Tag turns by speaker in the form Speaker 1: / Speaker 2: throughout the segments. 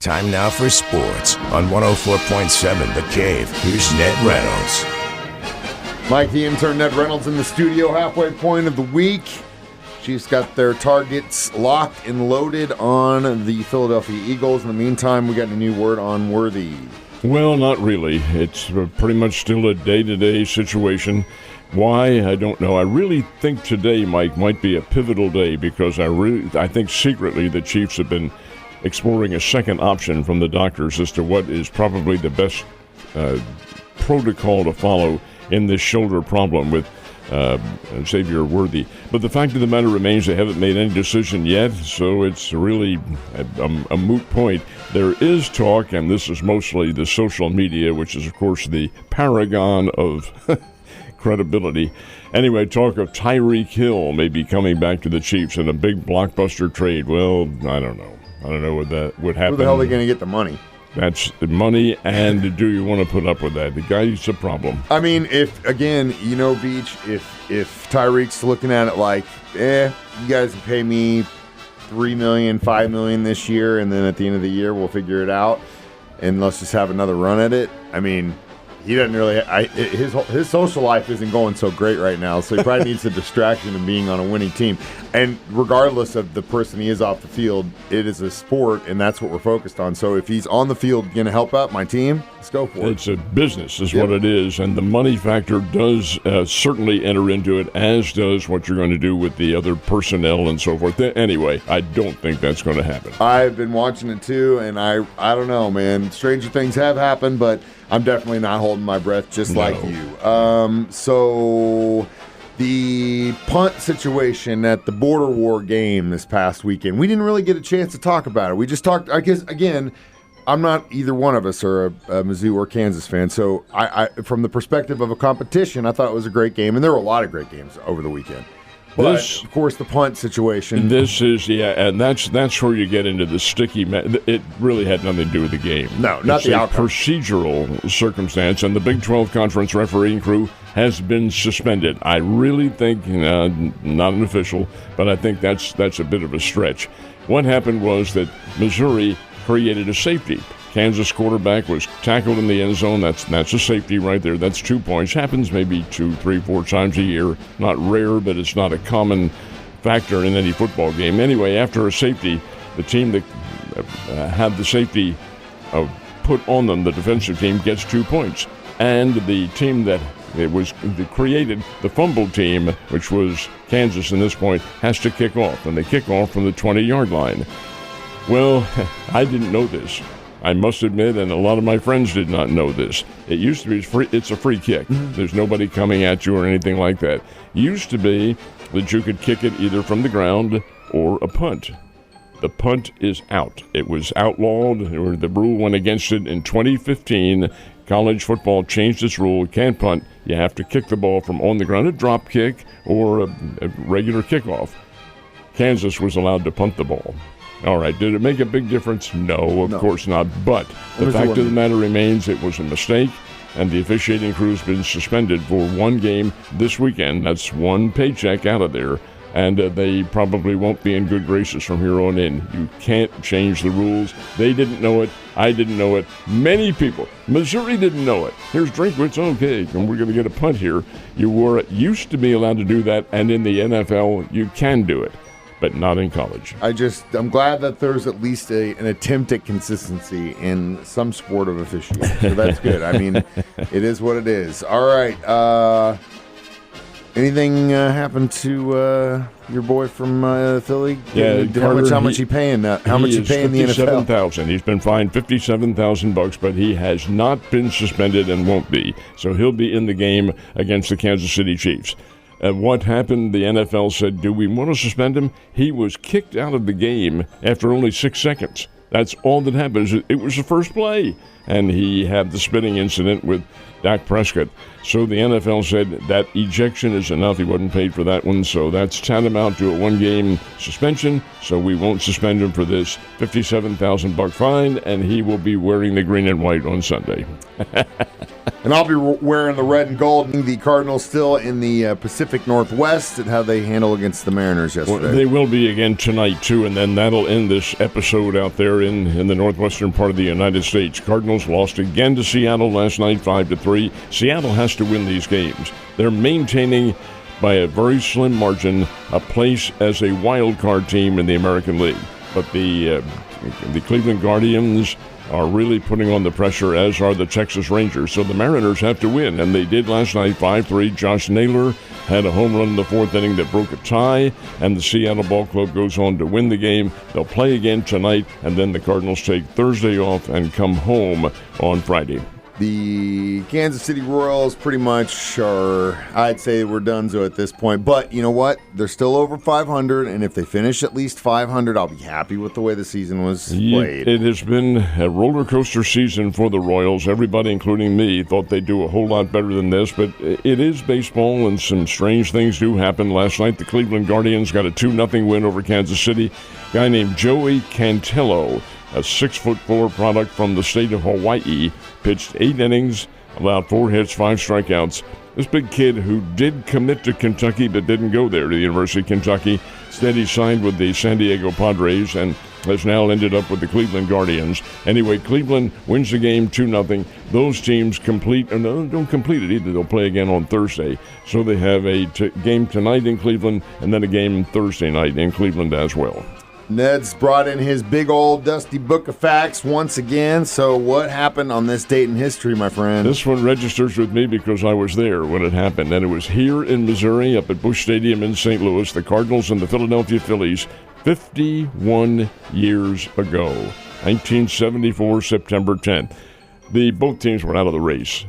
Speaker 1: Time now for sports on 104.7 The Cave. Here's Ned Reynolds.
Speaker 2: Mike, the intern, Ned Reynolds in the studio. Halfway point of the week. Chiefs got their targets locked and loaded on the Philadelphia Eagles. In the meantime, we got a new word on Worthy.
Speaker 3: Well, not really. It's pretty much still a day-to-day situation. Why? I don't know. I really think today, Mike, might be a pivotal day because I think secretly the Chiefs have been exploring a second option from the doctors as to what is probably the best protocol to follow in this shoulder problem with Xavier Worthy. But the fact of the matter remains they haven't made any decision yet, so it's really a moot point. There is talk, and this is mostly the social media, which is, of course, the paragon of credibility. Anyway, talk of Tyreek Hill maybe coming back to the Chiefs in a big blockbuster trade. Well, I don't know. I don't know what that would happen.
Speaker 2: Where the hell are they going to get the money?
Speaker 3: That's the money, and do you want to put up with that? The guy's a problem.
Speaker 2: I mean, if, again, Beach, if Tyreek's looking at it like, you guys can pay me $3 million, $5 million this year, and then at the end of the year we'll figure it out, and let's just have another run at it. I mean, he doesn't really his social life isn't going so great right now, so he probably needs the distraction of being on a winning team. And regardless of the person he is off the field, it is a sport, and that's what we're focused on. So if he's on the field going to help out my team, let's go for it.
Speaker 3: It's a business is what it is, and the money factor does certainly enter into it, as does what you're going to do with the other personnel and so forth. Anyway, I don't think that's going to happen.
Speaker 2: I've been watching it too, and I don't know, man. Stranger things have happened, but I'm definitely not holding my breath just like you. So the punt situation at the border war game this past weekend, we didn't really get a chance to talk about it. We just talked, I guess, again, I'm not either one of us are a Mizzou or Kansas fan. So I from the perspective of a competition, I thought it was a great game. And there were a lot of great games over the weekend. But, of course, the punt situation.
Speaker 3: This is, and that's where you get into the sticky. It really had nothing to do with the game.
Speaker 2: No, not the outcome.
Speaker 3: Procedural circumstance, and the Big 12 Conference refereeing crew has been suspended. I really think, not an official, but I think that's a bit of a stretch. What happened was that Missouri created a safety. Kansas quarterback was tackled in the end zone. That's a safety right there. That's 2 points. Happens maybe 2, 3, 4 times a year. Not rare, but it's not a common factor in any football game. Anyway, after a safety, the team that had the safety put on them, the defensive team, gets 2 points. And the team that created the fumble team, which was Kansas in this point, has to kick off. And they kick off from the 20-yard line. Well, I didn't know this. I must admit, and a lot of my friends did not know this. It used to be it's a free kick. There's nobody coming at you or anything like that. It used to be that you could kick it either from the ground or a punt. The punt is out. It was outlawed, or the rule went against it in 2015. College football changed its rule. You can't punt. You have to kick the ball from on the ground, a drop kick or a regular kickoff. Kansas was allowed to punt the ball. All right, did it make a big difference? No, of course not. But the fact of the matter remains it was a mistake, and the officiating crew's been suspended for one game this weekend. That's one paycheck out of there, and they probably won't be in good graces from here on in. You can't change the rules. They didn't know it. I didn't know it. Many people. Missouri didn't know it. Here's Drinkwitz, okay, and we're going to get a punt here. You used to be allowed to do that, and in the NFL, you can do it, but not in college.
Speaker 2: I'm glad that there's at least an attempt at consistency in some sport of officiating. So that's good. I mean, it is what it is. All right. Anything happened to your boy from Philly?
Speaker 3: Yeah,
Speaker 2: how much he paying? How much he paying the NFL?
Speaker 3: $57,000. He's been fined $57,000, but he has not been suspended and won't be. So he'll be in the game against the Kansas City Chiefs. What happened, the NFL said, do we want to suspend him? He was kicked out of the game after only 6 seconds. That's all that happened. It was the first play, and he had the spitting incident with Dak Prescott. So the NFL said that ejection is enough. He wasn't paid for that one, so that's tantamount to a one-game suspension, so we won't suspend him for this $57,000 fine, and he will be wearing the green and white on Sunday.
Speaker 2: And I'll be wearing the red and gold. The Cardinals still in the Pacific Northwest and how they handle against the Mariners yesterday.
Speaker 3: Well, they will be again tonight, too, and then that'll end this episode out there in the northwestern part of the United States. Cardinals lost again to Seattle last night, 5-3. Seattle has to win these games. They're maintaining, by a very slim margin, a place as a wild card team in the American League. But the Cleveland Guardians are really putting on the pressure, as are the Texas Rangers. So the Mariners have to win, and they did last night, 5-3. Josh Naylor had a home run in the fourth inning that broke a tie, and the Seattle Ball Club goes on to win the game. They'll play again tonight, and then the Cardinals take Thursday off and come home on Friday.
Speaker 2: The Kansas City Royals pretty much are, I'd say we're donezo at this point. But you know what? They're still over 500, and if they finish at least 500, I'll be happy with the way the season was played.
Speaker 3: It has been a roller coaster season for the Royals. Everybody, including me, thought they'd do a whole lot better than this, but it is baseball, and some strange things do happen. Last night, the Cleveland Guardians got a 2-0 win over Kansas City. A guy named Joey Cantillo, a 6'4" product from the state of Hawaii, pitched 8 innings, allowed 4 hits, 5 strikeouts. This big kid who did commit to Kentucky but didn't go there to the University of Kentucky. Instead, he signed with the San Diego Padres and has now ended up with the Cleveland Guardians. Anyway, Cleveland wins the game 2-0. Those teams don't complete it either. They'll play again on Thursday. So they have a game tonight in Cleveland and then a game Thursday night in Cleveland as well.
Speaker 2: Ned's brought in his big old dusty book of facts once again. So what happened on this date in history, my friend?
Speaker 3: This one registers with me because I was there when it happened, and it was here in Missouri, up at Busch Stadium in St. Louis, the Cardinals and the Philadelphia Phillies, 51 years ago, 1974, September 10th. Both teams were out of the race,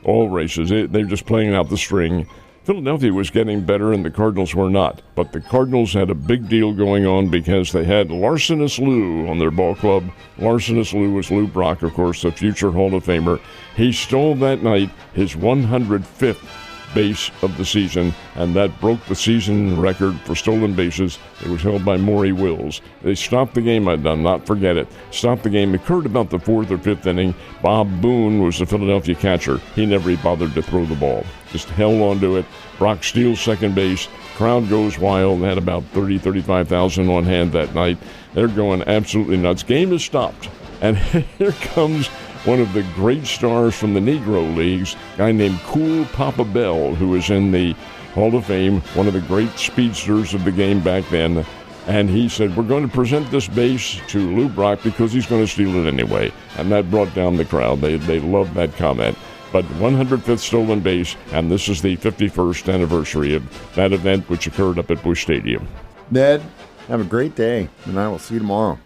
Speaker 3: all races. They're just playing out the string. Philadelphia was getting better, and the Cardinals were not. But the Cardinals had a big deal going on because they had Larcenous Lou on their ball club. Larcenous Lou was Lou Brock, of course, the future Hall of Famer. He stole that night his 105th base of the season, and that broke the season record for stolen bases. It was held by Maury Wills. They stopped the game. I'd not forget it. Stopped the game. It occurred about the 4th or 5th inning. Bob Boone was the Philadelphia catcher. He never bothered to throw the ball. Just held on to it. Brock steals second base. Crowd goes wild. They had about 35,000 on hand that night. They're going absolutely nuts. Game is stopped. And here comes one of the great stars from the Negro Leagues, a guy named Cool Papa Bell, who is in the Hall of Fame, one of the great speedsters of the game back then. And he said, we're going to present this base to Lou Brock because he's going to steal it anyway. And that brought down the crowd. They loved that comment. But 105th stolen base, and this is the 51st anniversary of that event, which occurred up at Busch Stadium.
Speaker 2: Ned, have a great day, and I will see you tomorrow.